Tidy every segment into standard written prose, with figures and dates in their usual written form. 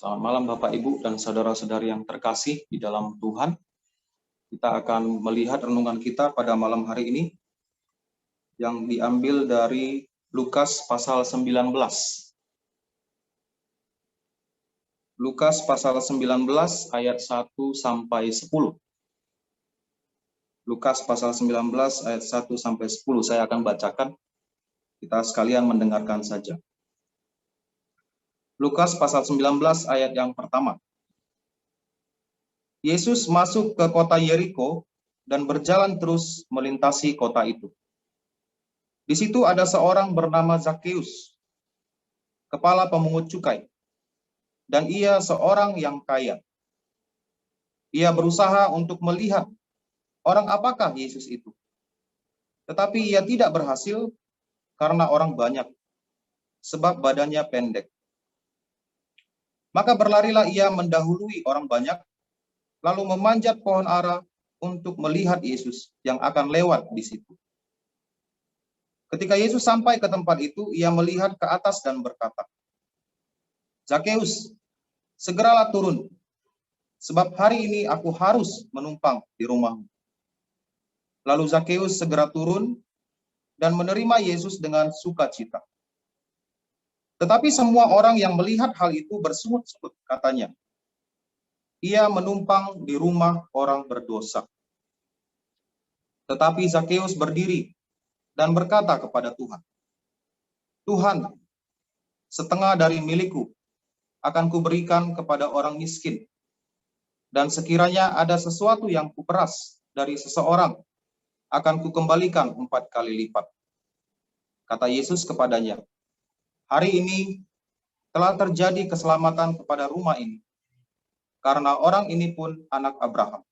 Selamat malam Bapak Ibu dan saudara-saudari yang terkasih di dalam Tuhan. Kita akan melihat renungan kita pada malam hari ini yang diambil dari Lukas pasal 19. Lukas pasal 19 ayat 1 sampai 10. Lukas pasal 19 ayat 1 sampai 10 saya akan bacakan. Kita sekalian mendengarkan saja. Lukas pasal 19 ayat yang pertama. Yesus masuk ke kota Yeriko dan berjalan terus melintasi kota itu. Di situ ada seorang bernama Zakeus, kepala pemungut cukai, dan ia seorang yang kaya. Ia berusaha untuk melihat orang apakah Yesus itu. Tetapi ia tidak berhasil karena orang banyak, sebab badannya pendek. Maka berlarilah ia mendahului orang banyak, lalu memanjat pohon ara untuk melihat Yesus yang akan lewat di situ. Ketika Yesus sampai ke tempat itu, ia melihat ke atas dan berkata, "Zakeus, segeralah turun, sebab hari ini aku harus menumpang di rumahmu." Lalu Zakeus segera turun dan menerima Yesus dengan sukacita. Tetapi semua orang yang melihat hal itu bersungut-sungut, katanya, "Ia menumpang di rumah orang berdosa." Tetapi Zakeus berdiri dan berkata kepada Tuhan, "Tuhan, setengah dari milikku akan kuberikan kepada orang miskin, dan sekiranya ada sesuatu yang kuperas dari seseorang, akan kukembalikan 4 kali lipat." Kata Yesus kepadanya, "Hari ini telah terjadi keselamatan kepada rumah ini, karena orang ini pun anak Abraham.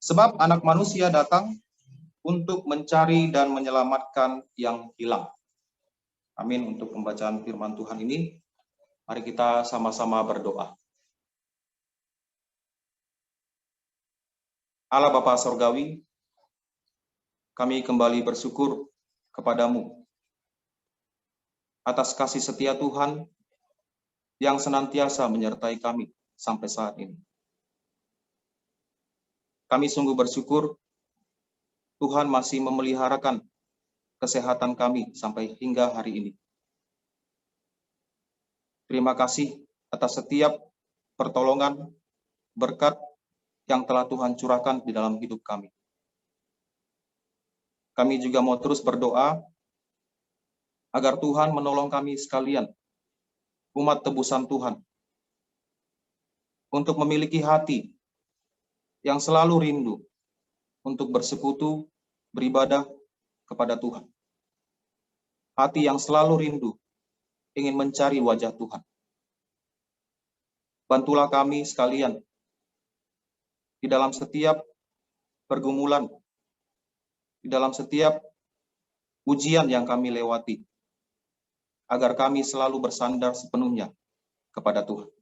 Sebab anak manusia datang untuk mencari dan menyelamatkan yang hilang." Amin. Untuk pembacaan firman Tuhan ini, mari kita sama-sama berdoa. Allah Bapa Sorgawi, kami kembali bersyukur kepadamu atas kasih setia Tuhan yang senantiasa menyertai kami sampai saat ini. Kami sungguh bersyukur Tuhan masih memeliharakan kesehatan kami sampai hingga hari ini. Terima kasih atas setiap pertolongan, berkat yang telah Tuhan curahkan di dalam hidup kami. Kami juga mau terus berdoa agar Tuhan menolong kami sekalian, umat tebusan Tuhan, untuk memiliki hati yang selalu rindu untuk bersekutu, beribadah kepada Tuhan. Hati yang selalu rindu ingin mencari wajah Tuhan. Bantulah kami sekalian di dalam setiap pergumulan, di dalam setiap ujian yang kami lewati, agar kami selalu bersandar sepenuhnya kepada Tuhan.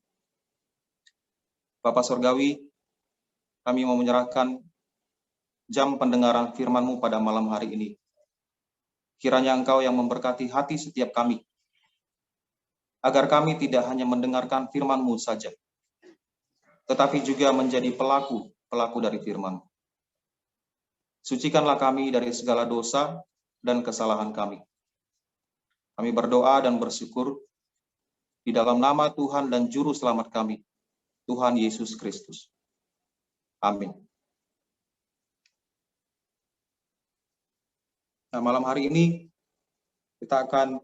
Bapa Sorgawi, kami mau menyerahkan jam pendengaran firman-Mu pada malam hari ini. Kiranya Engkau yang memberkati hati setiap kami, agar kami tidak hanya mendengarkan firman-Mu saja, tetapi juga menjadi pelaku dari firman-Mu. Sucikanlah kami dari segala dosa dan kesalahan kami. Kami berdoa dan bersyukur di dalam nama Tuhan dan Juru Selamat kami, Tuhan Yesus Kristus. Amin. Nah, malam hari ini kita akan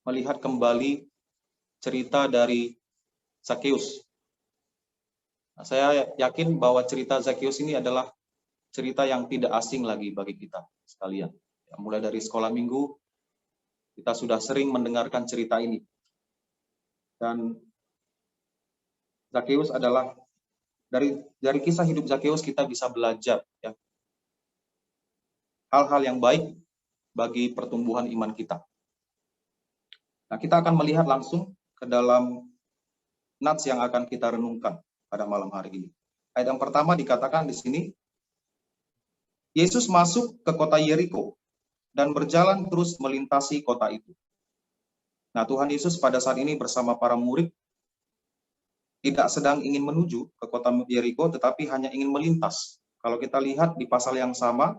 melihat kembali cerita dari Zakeus. Nah, saya yakin bahwa cerita Zakeus ini adalah cerita yang tidak asing lagi bagi kita sekalian. Ya, mulai dari sekolah minggu, kita sudah sering mendengarkan cerita ini. Dan Zakeus adalah, dari kisah hidup Zakeus kita bisa belajar ya, hal-hal yang baik bagi pertumbuhan iman kita. Nah, kita akan melihat langsung ke dalam nats yang akan kita renungkan pada malam hari ini. Ayat yang pertama dikatakan di sini, Yesus masuk ke kota Yeriko dan berjalan terus melintasi kota itu. Nah, Tuhan Yesus pada saat ini bersama para murid tidak sedang ingin menuju ke kota Yeriko, tetapi hanya ingin melintas. Kalau kita lihat di pasal yang sama,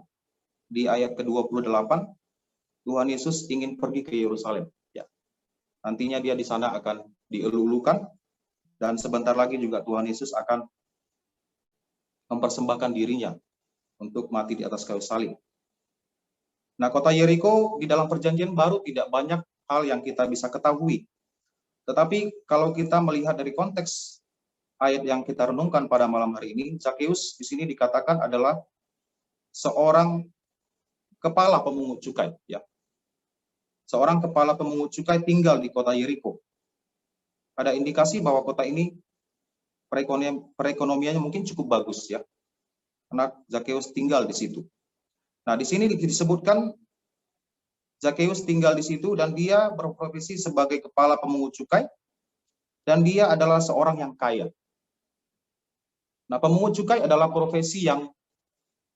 di ayat ke-28, Tuhan Yesus ingin pergi ke Yerusalem. Ya. Nantinya dia di sana akan dielulukan, dan sebentar lagi juga Tuhan Yesus akan mempersembahkan dirinya untuk mati di atas kayu salib. Nah, kota Yeriko di dalam perjanjian baru tidak banyak hal yang kita bisa ketahui. Tetapi kalau kita melihat dari konteks ayat yang kita renungkan pada malam hari ini, Zakeus di sini dikatakan adalah seorang kepala pemungut cukai, ya. Seorang kepala pemungut cukai tinggal di kota Yeriko. Ada indikasi bahwa kota ini perekonomiannya mungkin cukup bagus, ya. Karena Zakeus tinggal di situ. Nah, di sini disebutkan Zakeus tinggal di situ dan dia berprofesi sebagai kepala pemungut cukai dan dia adalah seorang yang kaya. Nah, pemungut cukai adalah profesi yang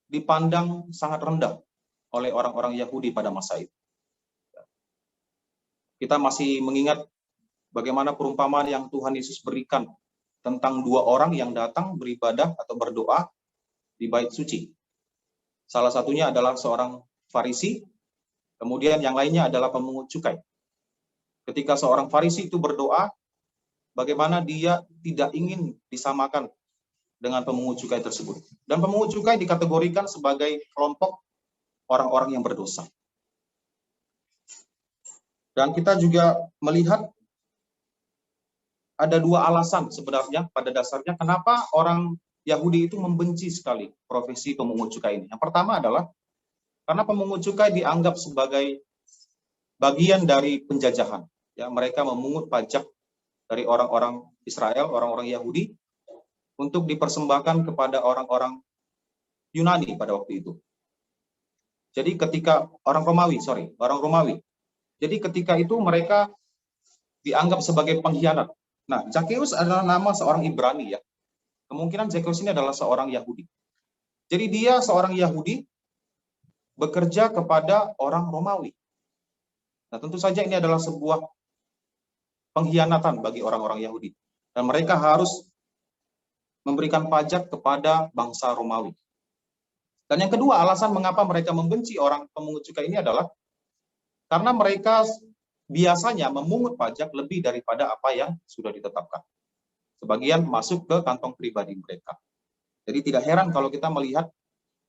dipandang sangat rendah oleh orang-orang Yahudi pada masa itu. Kita masih mengingat bagaimana perumpamaan yang Tuhan Yesus berikan tentang dua orang yang datang beribadah atau berdoa di bait suci. Salah satunya adalah seorang Farisi, kemudian yang lainnya adalah pemungut cukai. Ketika seorang Farisi itu berdoa, bagaimana dia tidak ingin disamakan dengan pemungut cukai tersebut. Dan pemungut cukai dikategorikan sebagai kelompok orang-orang yang berdosa. Dan kita juga melihat ada dua alasan sebenarnya pada dasarnya kenapa orang Yahudi itu membenci sekali profesi pemungut cukai ini. Yang pertama adalah karena pemungut cukai dianggap sebagai bagian dari penjajahan. Ya, mereka memungut pajak dari orang-orang Israel, orang-orang Yahudi, untuk dipersembahkan kepada orang-orang Yunani pada waktu itu. Jadi ketika orang Romawi. Jadi ketika itu mereka dianggap sebagai pengkhianat. Nah, Zakeus adalah nama seorang Ibrani, ya. Kemungkinan Zakeus ini adalah seorang Yahudi. Jadi dia seorang Yahudi bekerja kepada orang Romawi. Nah, tentu saja ini adalah sebuah pengkhianatan bagi orang-orang Yahudi. Dan mereka harus memberikan pajak kepada bangsa Romawi. Dan yang kedua, alasan mengapa mereka membenci orang pemungut cukai ini adalah karena mereka biasanya memungut pajak lebih daripada apa yang sudah ditetapkan. Sebagian masuk ke kantong pribadi mereka. Jadi tidak heran kalau kita melihat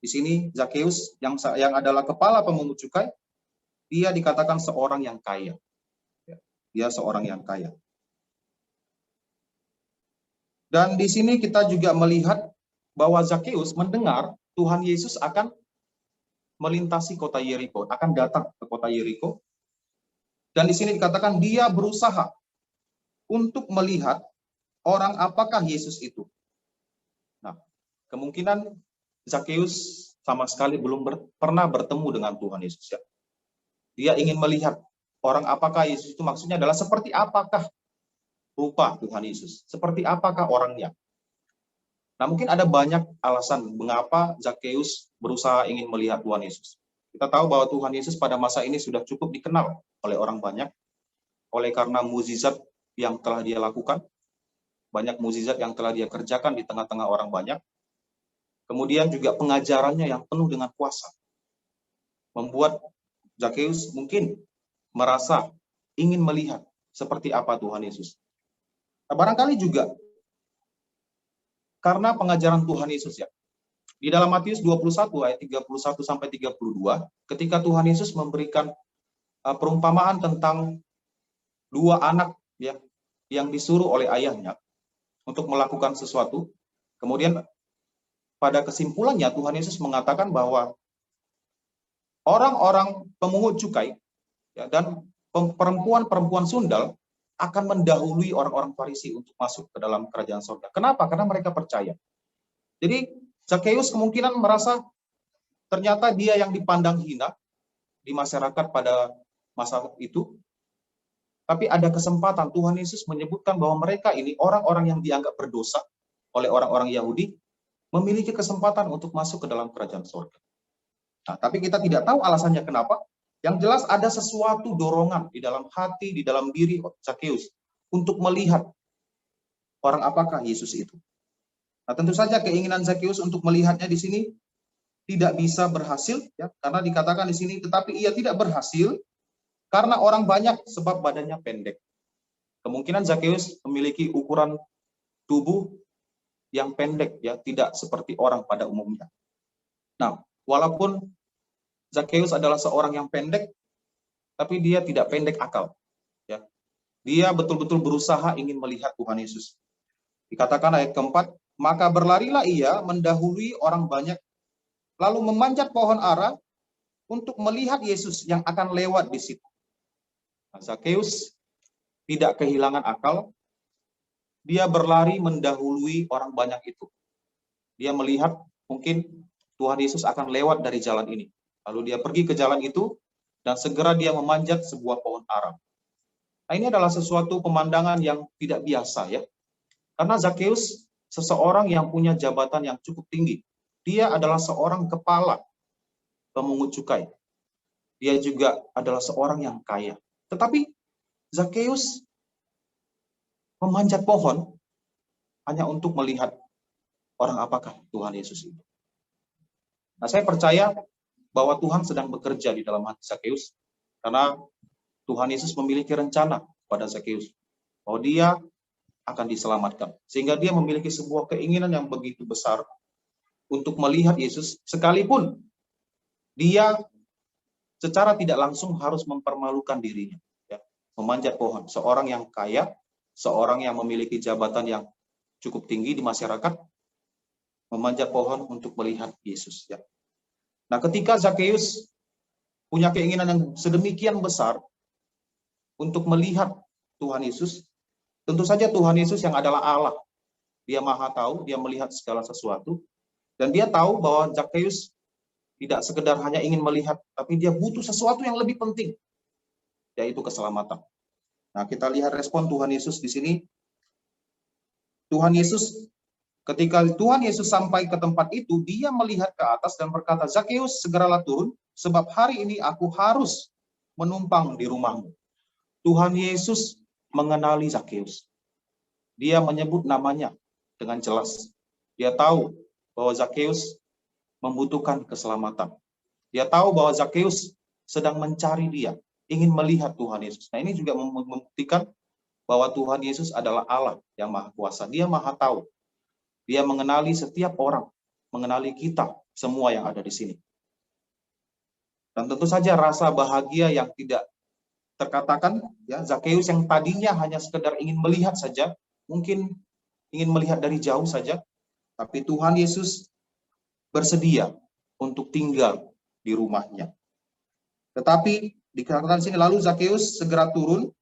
di sini Zakeus yang adalah kepala pemungut cukai, dia dikatakan seorang yang kaya. Dia seorang yang kaya. Dan di sini kita juga melihat bahwa Zakeus mendengar Tuhan Yesus akan melintasi kota Yeriko, akan datang ke kota Yeriko. Dan di sini dikatakan dia berusaha untuk melihat orang apakah Yesus itu. Nah, kemungkinan Zakeus sama sekali belum pernah bertemu dengan Tuhan Yesus, ya. Dia ingin melihat orang apakah Yesus itu, maksudnya adalah seperti apakah rupa Tuhan Yesus, seperti apakah orangnya. Nah, mungkin ada banyak alasan mengapa Zakeus berusaha ingin melihat Tuhan Yesus. Kita tahu bahwa Tuhan Yesus pada masa ini sudah cukup dikenal oleh orang banyak, oleh karena mukjizat yang telah dia lakukan, banyak mukjizat yang telah dia kerjakan di tengah-tengah orang banyak. Kemudian juga pengajarannya yang penuh dengan kuasa, membuat Zakeus mungkin merasa ingin melihat seperti apa Tuhan Yesus. Nah, barangkali juga karena pengajaran Tuhan Yesus, ya. Di dalam Matius 21 ayat 31 sampai 32, ketika Tuhan Yesus memberikan perumpamaan tentang dua anak, ya, yang disuruh oleh ayahnya untuk melakukan sesuatu. Kemudian pada kesimpulannya Tuhan Yesus mengatakan bahwa orang-orang pemungut cukai, ya, dan perempuan-perempuan sundal akan mendahului orang-orang Farisi untuk masuk ke dalam kerajaan surga. Kenapa? Karena mereka percaya. Jadi Zakeus kemungkinan merasa ternyata dia yang dipandang hina di masyarakat pada masa itu. Tapi ada kesempatan Tuhan Yesus menyebutkan bahwa mereka ini orang-orang yang dianggap berdosa oleh orang-orang Yahudi memiliki kesempatan untuk masuk ke dalam kerajaan surga. Nah, tapi kita tidak tahu alasannya kenapa. Yang jelas ada sesuatu dorongan di dalam hati, di dalam diri Zakeus untuk melihat orang apakah Yesus itu. Nah, tentu saja keinginan Zakheus untuk melihatnya di sini tidak bisa berhasil, ya, karena dikatakan di sini, tetapi ia tidak berhasil karena orang banyak sebab badannya pendek. Kemungkinan Zakheus memiliki ukuran tubuh yang pendek, ya, tidak seperti orang pada umumnya. Nah, walaupun Zakheus adalah seorang yang pendek, tapi dia tidak pendek akal. Ya. Dia betul-betul berusaha ingin melihat Tuhan Yesus. Dikatakan ayat keempat, maka berlarilah ia mendahului orang banyak, lalu memanjat pohon ara untuk melihat Yesus yang akan lewat di situ. Nah, Zakheus tidak kehilangan akal, dia berlari mendahului orang banyak itu. Dia melihat mungkin Tuhan Yesus akan lewat dari jalan ini. Lalu dia pergi ke jalan itu, dan segera dia memanjat sebuah pohon ara. Nah, ini adalah sesuatu pemandangan yang tidak biasa, ya. Karena Zakheus seseorang yang punya jabatan yang cukup tinggi. Dia adalah seorang kepala pemungut cukai. Dia juga adalah seorang yang kaya. Tetapi Zakheus memanjat pohon hanya untuk melihat orang apakah Tuhan Yesus itu. Nah, saya percaya bahwa Tuhan sedang bekerja di dalam hati Zakheus, karena Tuhan Yesus memiliki rencana pada Zakheus bahwa dia akan diselamatkan. Sehingga dia memiliki sebuah keinginan yang begitu besar untuk melihat Yesus, sekalipun dia secara tidak langsung harus mempermalukan dirinya. Ya. Memanjat pohon. Seorang yang kaya, seorang yang memiliki jabatan yang cukup tinggi di masyarakat, memanjat pohon untuk melihat Yesus. Ya. Nah, ketika Zakheus punya keinginan yang sedemikian besar untuk melihat Tuhan Yesus, tentu saja Tuhan Yesus yang adalah Allah. Dia maha tahu, dia melihat segala sesuatu. Dan dia tahu bahwa Zakheus tidak sekedar hanya ingin melihat, tapi dia butuh sesuatu yang lebih penting, yaitu keselamatan. Nah, kita lihat respon Tuhan Yesus di sini. Ketika Tuhan Yesus sampai ke tempat itu, dia melihat ke atas dan berkata, Zakheus, segeralah turun, sebab hari ini aku harus menumpang di rumahmu. Tuhan Yesus mengenali Zakheus. Dia menyebut namanya dengan jelas. Dia tahu bahwa Zakheus membutuhkan keselamatan. Dia tahu bahwa Zakheus sedang mencari dia, ingin melihat Tuhan Yesus. Nah, ini juga membuktikan bahwa Tuhan Yesus adalah Allah yang maha kuasa. Dia maha tahu. Dia mengenali setiap orang, mengenali kita semua yang ada di sini. Dan tentu saja rasa bahagia yang tidak terkatakan, ya, Zakheus yang tadinya hanya sekedar ingin melihat saja, mungkin ingin melihat dari jauh saja, tapi Tuhan Yesus bersedia untuk tinggal di rumahnya. Tetapi dikatakan sini, lalu Zakheus segera turun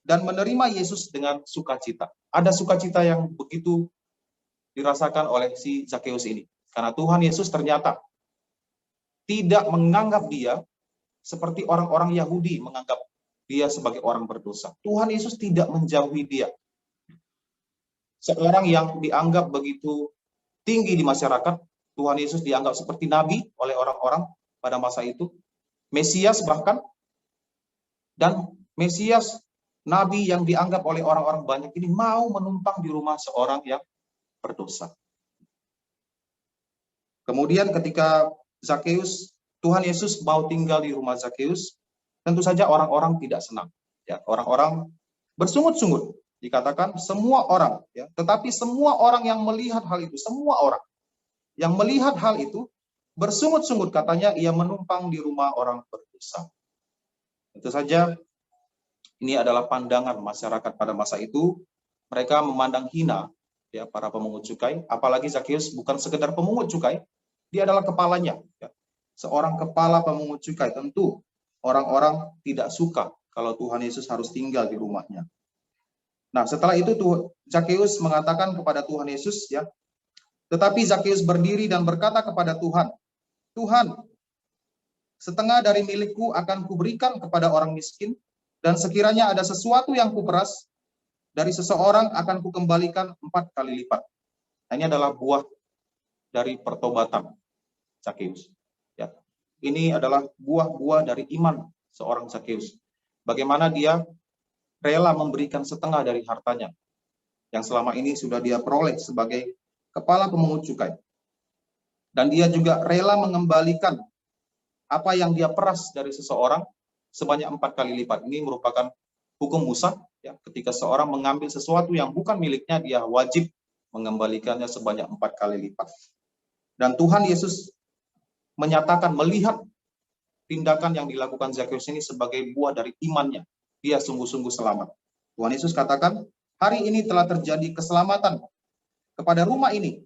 dan menerima Yesus dengan sukacita. Ada sukacita yang begitu dirasakan oleh si Zakheus ini, karena Tuhan Yesus ternyata tidak menganggap dia seperti orang-orang Yahudi menganggap dia sebagai orang berdosa. Tuhan Yesus tidak menjauhi dia. Seorang yang dianggap begitu tinggi di masyarakat, Tuhan Yesus dianggap seperti nabi oleh orang-orang pada masa itu, Mesias bahkan, dan Mesias, nabi yang dianggap oleh orang-orang banyak ini mau menumpang di rumah seorang yang berdosa. Kemudian ketika Zakheus, Tuhan Yesus mau tinggal di rumah Zakheus, tentu saja orang-orang tidak senang. Ya, orang-orang bersungut-sungut. Dikatakan semua orang, ya, tetapi semua orang yang melihat hal itu, semua orang yang melihat hal itu bersungut-sungut, katanya ia menumpang di rumah orang berdosa. Tentu saja ini adalah pandangan masyarakat pada masa itu. Mereka memandang hina, ya, para pemungut cukai, apalagi Zakheus bukan sekedar pemungut cukai, dia adalah kepalanya, ya. Seorang kepala pemungut cukai, tentu orang-orang tidak suka kalau Tuhan Yesus harus tinggal di rumahnya. Nah, setelah itu Zakheus mengatakan kepada Tuhan Yesus, ya, tetapi Zakheus berdiri dan berkata kepada Tuhan, Tuhan, setengah dari milikku akan kuberikan kepada orang miskin, dan sekiranya ada sesuatu yang kuperas dari seseorang akan kukembalikan 4 kali lipat. Nah, ini adalah buah dari pertobatan Zakheus. Ya. Ini adalah buah-buah dari iman seorang Zakheus. Bagaimana dia rela memberikan setengah dari hartanya yang selama ini sudah dia peroleh sebagai kepala pemungut cukai. Dan dia juga rela mengembalikan apa yang dia peras dari seseorang sebanyak 4 kali lipat. Ini merupakan hukum Musa, ya, ketika seorang mengambil sesuatu yang bukan miliknya, dia wajib mengembalikannya sebanyak 4 kali lipat. Dan Tuhan Yesus menyatakan melihat tindakan yang dilakukan Zakheus ini sebagai buah dari imannya. Dia sungguh-sungguh selamat. Tuhan Yesus katakan, hari ini telah terjadi keselamatan kepada rumah ini,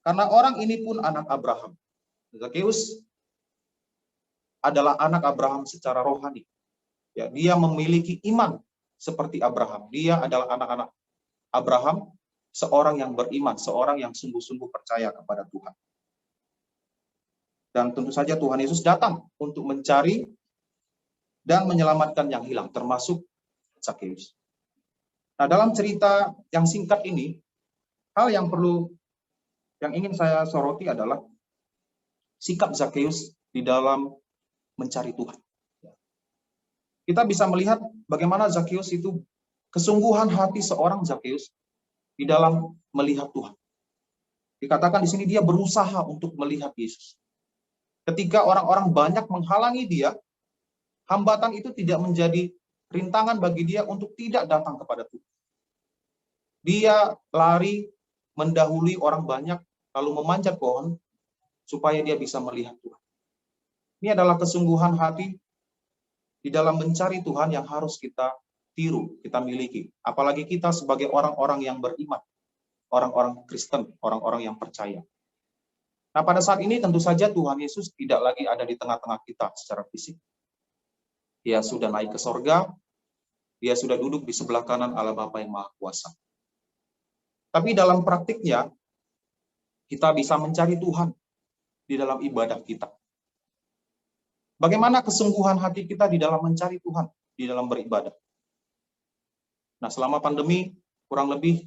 karena orang ini pun anak Abraham. Zakheus adalah anak Abraham secara rohani. Ya, dia memiliki iman seperti Abraham. Dia adalah anak-anak Abraham, seorang yang beriman, seorang yang sungguh-sungguh percaya kepada Tuhan. Dan tentu saja Tuhan Yesus datang untuk mencari dan menyelamatkan yang hilang, termasuk Zakheus. Nah, dalam cerita yang singkat ini, hal yang ingin saya soroti adalah sikap Zakheus di dalam mencari Tuhan. Kita bisa melihat bagaimana Zakheus itu, kesungguhan hati seorang Zakheus di dalam melihat Tuhan. Dikatakan di sini dia berusaha untuk melihat Yesus. Ketika orang-orang banyak menghalangi dia, hambatan itu tidak menjadi rintangan bagi dia untuk tidak datang kepada Tuhan. Dia lari mendahului orang banyak, lalu memanjat pohon, supaya dia bisa melihat Tuhan. Ini adalah kesungguhan hati di dalam mencari Tuhan yang harus kita tiru, kita miliki. Apalagi kita sebagai orang-orang yang beriman, orang-orang Kristen, orang-orang yang percaya. Nah, pada saat ini tentu saja Tuhan Yesus tidak lagi ada di tengah-tengah kita secara fisik. Dia sudah naik ke sorga, dia sudah duduk di sebelah kanan Allah Bapa yang Maha Kuasa. Tapi dalam praktiknya, kita bisa mencari Tuhan di dalam ibadah kita. Bagaimana kesungguhan hati kita di dalam mencari Tuhan, di dalam beribadah. Nah, selama pandemi, kurang lebih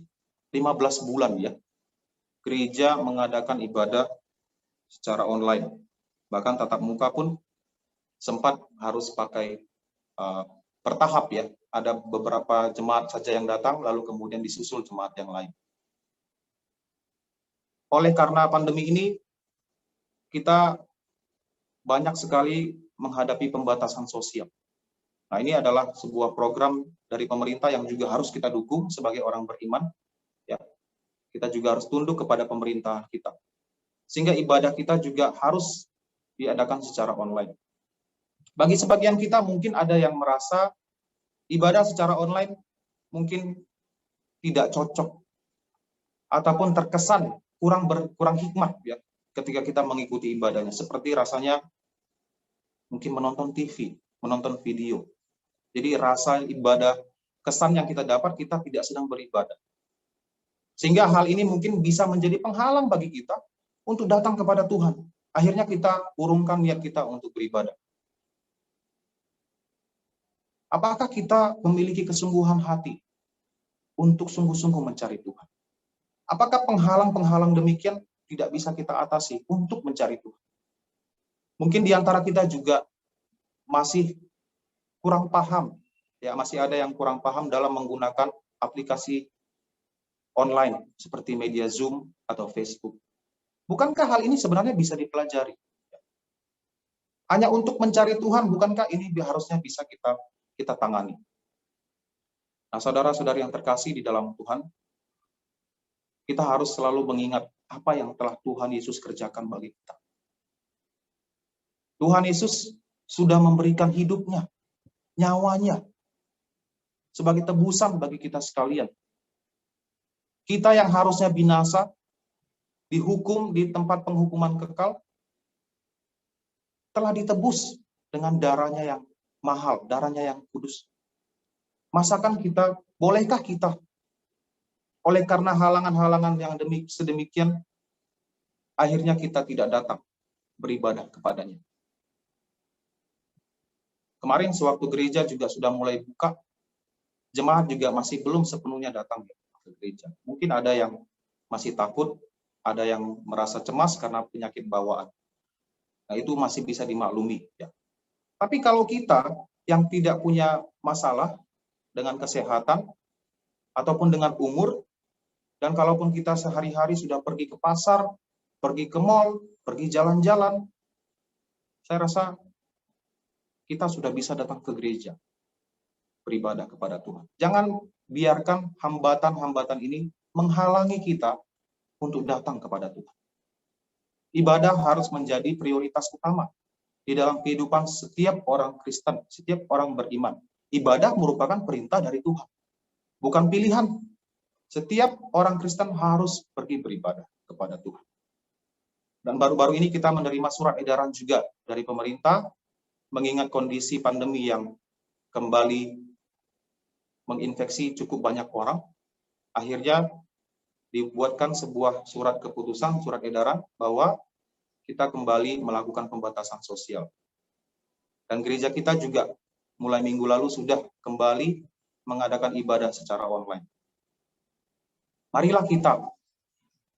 15 bulan ya, gereja mengadakan ibadah secara online. Bahkan tatap muka pun sempat harus pakai bertahap ya. Ada beberapa jemaat saja yang datang, lalu kemudian disusul jemaat yang lain. Oleh karena pandemi ini, kita banyak sekali menghadapi pembatasan sosial. Nah, ini adalah sebuah program dari pemerintah yang juga harus kita dukung sebagai orang beriman. Ya, kita juga harus tunduk kepada pemerintah kita. Sehingga ibadah kita juga harus diadakan secara online. Bagi sebagian kita mungkin ada yang merasa ibadah secara online mungkin tidak cocok ataupun terkesan kurang hikmat ya ketika kita mengikuti ibadahnya, seperti rasanya mungkin menonton TV, menonton video. Jadi rasa ibadah, kesan yang kita dapat, kita tidak sedang beribadah. Sehingga hal ini mungkin bisa menjadi penghalang bagi kita untuk datang kepada Tuhan. Akhirnya kita urungkan niat kita untuk beribadah. Apakah kita memiliki kesungguhan hati untuk sungguh-sungguh mencari Tuhan? Apakah penghalang-penghalang demikian tidak bisa kita atasi untuk mencari Tuhan? Mungkin di antara kita juga masih kurang paham, ya masih ada yang kurang paham dalam menggunakan aplikasi online seperti media Zoom atau Facebook. Bukankah hal ini sebenarnya bisa dipelajari? Hanya untuk mencari Tuhan, bukankah ini harusnya bisa kita tangani? Nah, saudara-saudari yang terkasih di dalam Tuhan, kita harus selalu mengingat apa yang telah Tuhan Yesus kerjakan bagi kita. Tuhan Yesus sudah memberikan hidupnya, nyawanya, sebagai tebusan bagi kita sekalian. Kita yang harusnya binasa, dihukum di tempat penghukuman kekal, telah ditebus dengan darahnya yang mahal, darahnya yang kudus. Bolehkah kita, oleh karena halangan-halangan yang sedemikian, akhirnya kita tidak datang beribadah kepadanya? Kemarin sewaktu gereja juga sudah mulai buka, jemaat juga masih belum sepenuhnya datang ke gereja. Mungkin ada yang masih takut, ada yang merasa cemas karena penyakit bawaan. Nah, itu masih bisa dimaklumi. Ya. Tapi kalau kita yang tidak punya masalah dengan kesehatan ataupun dengan umur, Dan kalaupun kita sehari-hari sudah pergi ke pasar, pergi ke mall, pergi jalan-jalan, saya rasa kita sudah bisa datang ke gereja, beribadah kepada Tuhan. Jangan biarkan hambatan-hambatan ini menghalangi kita untuk datang kepada Tuhan. Ibadah harus menjadi prioritas utama di dalam kehidupan setiap orang Kristen, setiap orang beriman. Ibadah merupakan perintah dari Tuhan, bukan pilihan. Setiap orang Kristen harus pergi beribadah kepada Tuhan. Dan baru-baru ini kita menerima surat edaran juga dari pemerintah, mengingat kondisi pandemi yang kembali menginfeksi cukup banyak orang. Akhirnya dibuatkan sebuah surat keputusan, surat edaran, bahwa kita kembali melakukan pembatasan sosial. Dan gereja kita juga mulai minggu lalu sudah kembali mengadakan ibadah secara online. Marilah kita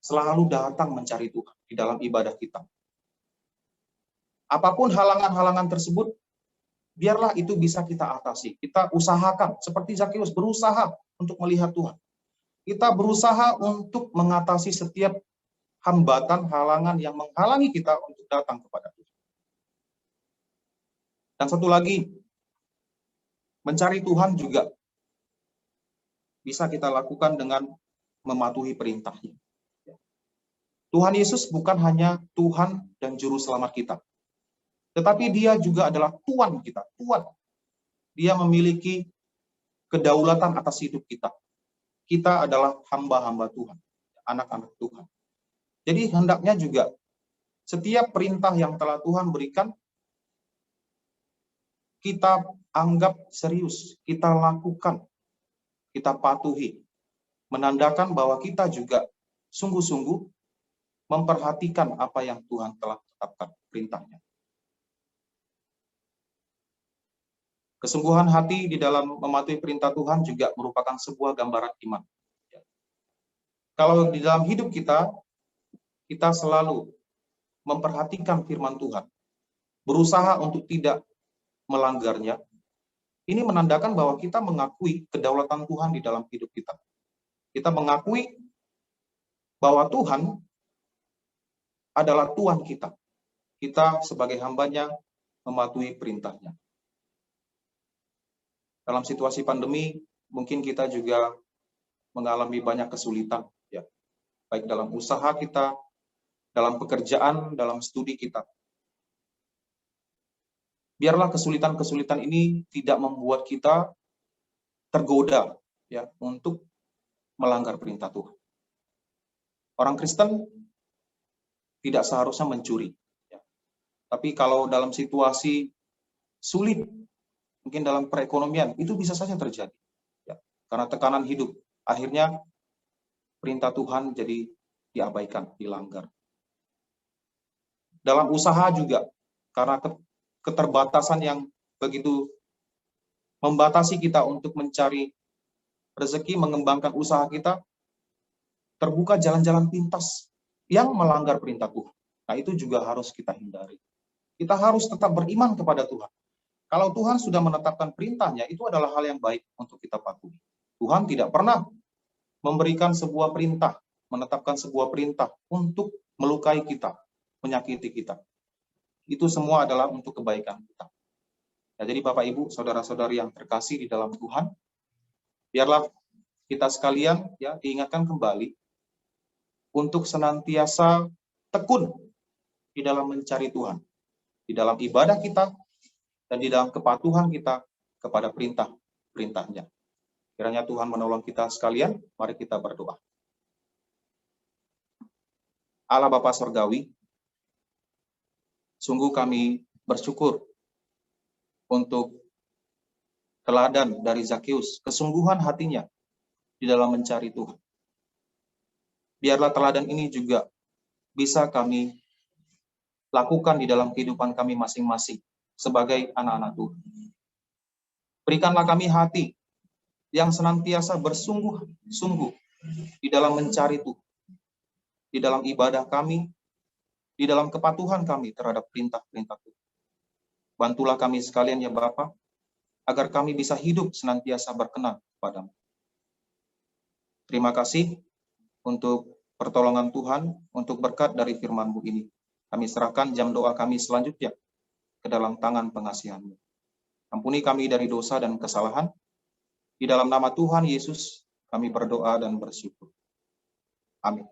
selalu datang mencari Tuhan di dalam ibadah kita. Apapun halangan-halangan tersebut, biarlah itu bisa kita atasi. Kita usahakan, seperti Zakeus berusaha untuk melihat Tuhan. Kita berusaha untuk mengatasi setiap hambatan, halangan yang menghalangi kita untuk datang kepada Tuhan. Dan satu lagi, mencari Tuhan juga bisa kita lakukan dengan mematuhi perintahnya. Tuhan Yesus bukan hanya Tuhan dan Juru Selamat kita, tetapi Dia juga adalah Tuhan kita, Tuhan. Dia memiliki kedaulatan atas hidup kita. Kita adalah hamba-hamba Tuhan, anak-anak Tuhan. Jadi hendaknya juga setiap perintah yang telah Tuhan berikan, kita anggap serius, kita lakukan, kita patuhi, menandakan bahwa kita juga sungguh-sungguh memperhatikan apa yang Tuhan telah tetapkan perintahnya. Kesungguhan hati di dalam mematuhi perintah Tuhan juga merupakan sebuah gambaran iman. Kalau di dalam hidup kita selalu memperhatikan firman Tuhan, berusaha untuk tidak melanggarnya, ini menandakan bahwa kita mengakui kedaulatan Tuhan di dalam hidup kita. Kita mengakui bahwa Tuhan adalah Tuhan kita. Kita sebagai hambanya mematuhi perintahnya. Dalam situasi pandemi, mungkin kita juga mengalami banyak kesulitan, ya, baik dalam usaha kita, dalam pekerjaan, dalam studi kita. Biarlah kesulitan-kesulitan ini tidak membuat kita tergoda, ya, untuk melanggar perintah Tuhan. Orang Kristen tidak seharusnya mencuri, ya. Tapi kalau dalam situasi sulit, mungkin dalam perekonomian, itu bisa saja terjadi, ya, karena tekanan hidup. Akhirnya perintah Tuhan jadi diabaikan, dilanggar. Dalam usaha juga, karena keterbatasan yang begitu membatasi kita untuk mencari rezeki, mengembangkan usaha kita, terbuka jalan-jalan pintas yang melanggar perintah Tuhan. Nah, itu juga harus kita hindari. Kita harus tetap beriman kepada Tuhan. Kalau Tuhan sudah menetapkan perintahnya, itu adalah hal yang baik untuk kita patuhi. Tuhan tidak pernah memberikan sebuah perintah, menetapkan sebuah perintah untuk melukai kita, menyakiti kita. Itu semua adalah untuk kebaikan kita. Ya, jadi Bapak Ibu, saudara-saudari yang terkasih di dalam Tuhan, biarlah kita sekalian, ya, diingatkan kembali untuk senantiasa tekun di dalam mencari Tuhan, di dalam ibadah kita, dan di dalam kepatuhan kita kepada perintah-perintahnya. Kiranya Tuhan menolong kita sekalian, mari kita berdoa. Allah Bapa Surgawi, sungguh kami bersyukur untuk teladan dari Zakeus, kesungguhan hatinya di dalam mencari Tuhan. Biarlah teladan ini juga bisa kami lakukan di dalam kehidupan kami masing-masing sebagai anak-anak Tuhan. Berikanlah kami hati yang senantiasa bersungguh-sungguh di dalam mencari Tuhan, di dalam ibadah kami, di dalam kepatuhan kami terhadap perintah-perintah Tuhan. Bantulah kami sekalian ya Bapa, agar kami bisa hidup senantiasa berkenan kepadamu. Terima kasih. untuk pertolongan Tuhan, untuk berkat dari firman-Mu ini. Kami serahkan jam doa kami selanjutnya ke dalam tangan pengasihan-Mu. Ampuni kami dari dosa dan kesalahan. Di dalam nama Tuhan Yesus, kami berdoa dan bersyukur. Amin.